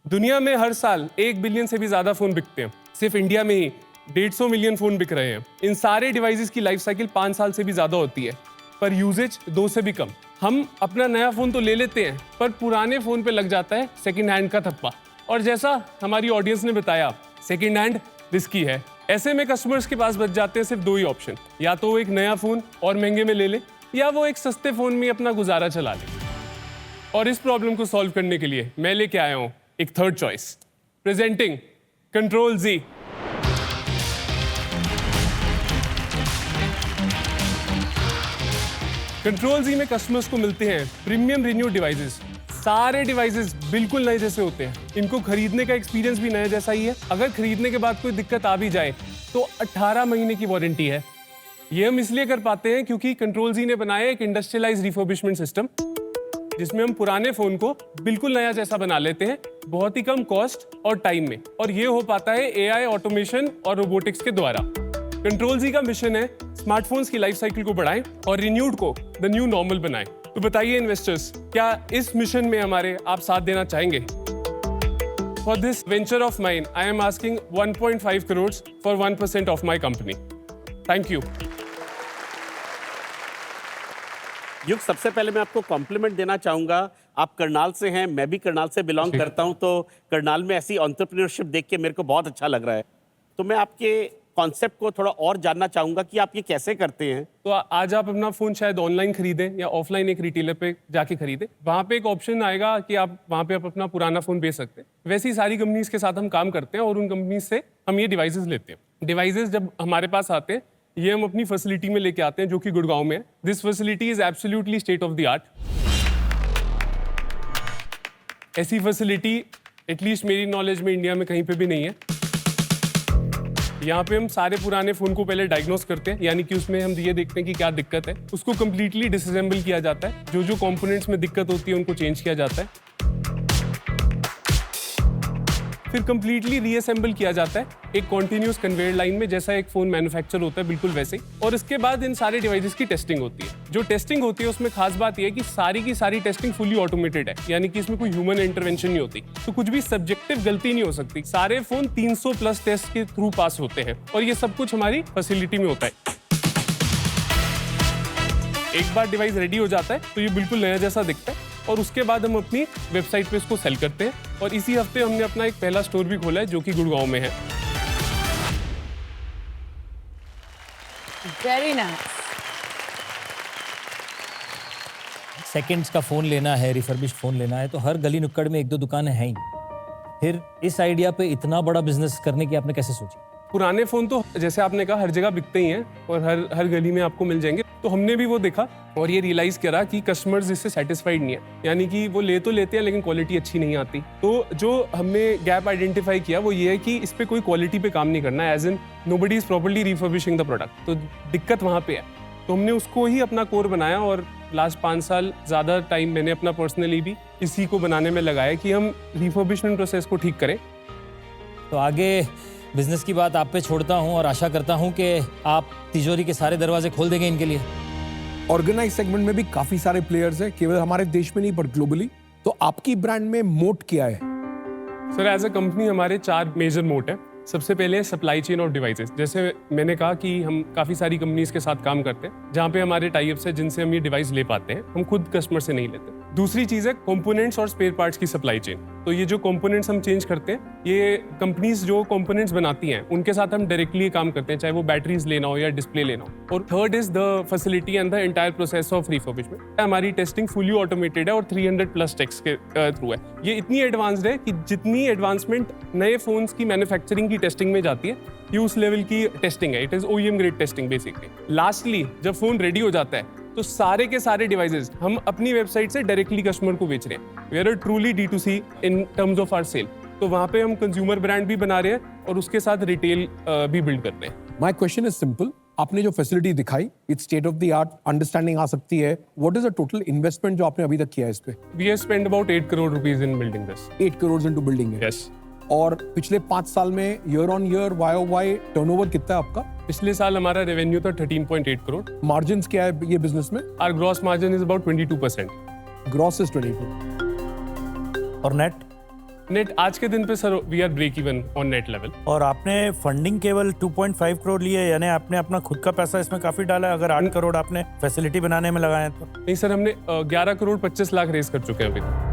दुनिया में हर साल 1 बिलियन से भी ज्यादा फोन बिकते हैं। सिर्फ इंडिया में ही 150 मिलियन फोन बिक रहे हैं। इन सारे डिवाइसेस की लाइफ साइकिल 5 साल से भी ज्यादा होती है, पर यूजेज 2 से भी कम। हम अपना नया फोन तो ले लेते हैं, पर पुराने फोन पे लग जाता है सेकंड हैंड का थप्पा। और जैसा हमारी ऑडियंस ने बताया, सेकंड हैंड रिस्की है। ऐसे में कस्टमर्स के पास बच जाते हैं सिर्फ 2 ही ऑप्शन, या तो वो एक नया फोन और महंगे में ले ले, या वो एक सस्ते फोन में अपना गुजारा चला ले। और इस प्रॉब्लम को सॉल्व करने के लिए मैं लेके आया हूं एक third choice, presenting control Z। Control Z में कस्टमर्स को मिलते हैं प्रीमियम रिन्यू डिवाइसेस। सारे डिवाइसेस बिल्कुल नए जैसे होते हैं। इनको खरीदने का एक्सपीरियंस भी नए जैसा ही है। अगर खरीदने के बाद कोई दिक्कत आ भी जाए तो 18 महीने की वारंटी है। ये हम इसलिए कर पाते हैं क्योंकि कंट्रोल Z ने बनाया एक इंडस्ट्रियलाइज्ड रिफर्बिशमेंट सिस्टम, जिसमें हम पुराने फोन को बिल्कुल नया जैसा बना लेते हैं, बहुत ही कम कॉस्ट और टाइम में। और ये हो पाता है AI, ऑटोमेशन और रोबोटिक्स के द्वारा। कंट्रोल Z का मिशन है स्मार्टफोन्स की लाइफ साइकिल को बढ़ाएं और रिन्यूड को द न्यू नॉर्मल बनाएं। तो बताइए इन्वेस्टर्स, क्या इस मिशन में हमारे आप साथ देना चाहेंगे? For this venture of mine I am asking 1.5 crore for 1% of my company. Thank you. युग, सबसे पहले मैं आपको कॉम्प्लीमेंट देना चाहूंगा। आप करनाल से हैं, मैं भी करनाल से बिलोंग करता हूं, तो करनाल में ऐसी एंटरप्रेन्योरशिप देख के मेरे को बहुत अच्छा लग रहा है। तो मैं आपके कॉन्सेप्ट को थोड़ा और जानना चाहूंगा कि आप ये कैसे करते हैं। तो आज आप अपना फोन शायद ऑनलाइन खरीदें या ऑफलाइन एक रिटेलर पे जाके खरीदें। वहाँ पे एक ऑप्शन आएगा कि आप वहाँ पे अपना पुराना फोन बेच सकते हैं। वैसी सारी कंपनीज के साथ हम काम करते हैं और उन कंपनीज से हम ये डिवाइसेस लेते हैं। डिवाइसेस जब हमारे पास आते हैं, ये हम अपनी फैसिलिटी में लेके आते हैं जो कि गुड़गांव में है। This facility is absolutely state of the art. ऐसी फैसिलिटी एटलीस्ट मेरी नॉलेज में इंडिया में कहीं पे भी नहीं है। यहाँ पे हम सारे पुराने फोन को पहले डायग्नोस करते हैं, यानी कि उसमें हम ये देखते हैं कि क्या दिक्कत है। उसको कंप्लीटली डिसअसेंबल किया जाता है। जो जो कंपोनेंट्स में दिक्कत होती है उनको चेंज किया जाता है, फिर कंप्लीटली रीअसेंबल किया जाता है एक कॉन्टिन्यूस कन्वेयर लाइन में, जैसा एक फोन मैन्युफैक्चर होता है बिल्कुल वैसे ही। और इसके बाद इन सारे डिवाइसेस की टेस्टिंग होती है। जो टेस्टिंग होती है उसमें खास बात यह है कि सारी की सारी टेस्टिंग फुली ऑटोमेटेड है, यानी कि इसमें कोई ह्यूमन इंटरवेंशन नहीं होती। तो कुछ भी सब्जेक्टिव गलती नहीं हो सकती। सारे फोन 300+ टेस्ट के थ्रू पास होते हैं और ये सब कुछ हमारी फैसिलिटी में होता है। एक बार डिवाइस रेडी हो जाता है तो ये बिल्कुल नया जैसा दिखता है और उसके बाद हम अपनी वेबसाइट पे इसको सेल करते हैं। और इसी हफ्ते हमने अपना एक पहला स्टोर भी खोला है जो कि गुड़गांव में है। Very nice. सेकंड्स का फ़ोन लेना है, रिफर्बिश्ड फ़ोन लेना है, तो हर गली नुक्कड़ में 1-2 दुकानें हैं ही। फिर इस आइडिया पे इतना बड़ा बिजनेस करने की आपने कैसे सोची? पुराने फोन तो जैसे आपने कहा हर जगह बिकते ही हैं और हर गली में आपको मिल जाएंगे। तो हमने भी वो देखा और ये रियलाइज करा कि कस्टमर्स इससे सेटिस्फाइड नहीं है, यानी कि वो ले तो लेते हैं लेकिन क्वालिटी अच्छी नहीं आती। तो जो हमने गैप आइडेंटिफाई किया वो ये है कि इस पे कोई क्वालिटी पे काम नहीं करना है, as in nobody is properly refurbishing the product. तो दिक्कत वहाँ पे है। तो हमने उसको ही अपना कोर बनाया और लास्ट 5 साल ज़्यादा टाइम मैंने अपना पर्सनली भी इसी को बनाने में लगाया कि हम रिफर्बिशमेंट प्रोसेस को ठीक करें। तो आगे बिजनेस की बात आप पे छोड़ता हूँ और आशा करता हूँ कि आप तिजोरी के सारे दरवाजे खोल देंगे इनके लिए। ऑर्गेनाइज सेगमेंट में भी काफी सारे प्लेयर्स हैं, केवल हमारे देश में नहीं पर ग्लोबली। तो आपकी ब्रांड में मोट क्या है? सर, एज अ कंपनी हमारे 4 मेजर मोट है। सबसे पहले सप्लाई चेन ऑफ डिवाइसेस। जैसे मैंने कहा कि हम काफ़ी सारी कंपनीज के साथ काम करते हैं जहाँ पे हमारे टाई अप्स है जिनसे हम ये डिवाइस ले पाते हैं। हम खुद कस्टमर से नहीं लेते। दूसरी चीज़ है कंपोनेंट्स और स्पेयर पार्ट्स की सप्लाई चेन। तो ये जो कंपोनेंट्स हम चेंज करते हैं, ये कंपनीज जो कंपोनेंट्स बनाती हैं उनके साथ हम डायरेक्टली काम करते हैं, चाहे वो बैटरीज लेना हो या डिस्प्ले लेना हो। और third is the facility and the entire process of refurbishment. हमारी टेस्टिंग फुली ऑटोमेटेड है और 300+ टेक्स के थ्रू है। ये इतनी एडवांस्ड है कि जितनी एडवांसमेंट नए फोन्स की मैन्युफैक्चरिंग की टेस्टिंग में जाती है, ये उस लेवल की टेस्टिंग है। It is OEM grade testing basically. Lastly जब फोन रेडी हो जाता है तो सारे के सारे डिवाइसेस हम अपनी वेबसाइट से डायरेक्टली कस्टमर को बेच रहे हैं। We are truly D2C in terms of our sale. तो वहाँ पे हम कंज्यूमर ब्रांड भी बना रहे हैं और उसके साथ रिटेल भी बिल्ड करते हैं। My question is simple. आपने जो फैसिलिटी दिखाई, it's state of the art, understanding आ सकती है। What is the total investment जो आपने अभी तक किया है इस पे? We have spend about 8 crore rupees in building this. 8 crore into building है। यस। और पिछले 5 साल में year on year YOY turnover कितना है आपका? पिछले साल हमारा रेवेन्यू था 13.8 करोड़। मार्जिन्स क्या है ये बिजनेस में? Our gross margin is about 22%। Gross is 22 और नेट? नेट आज के दिन पे sir we are break even on net level. और आपने फंडिंग केवल 2.5 करोड़ लिए, यानी आपने अपना खुद का पैसा इसमें काफी डाला है। अगर 8 करोड़ आपने फैसिलिटी बनाने में लगाए हैं तो नहीं सर, हमने 11 करोड़ 25 लाख रेज कर चुके हैं अभी तक।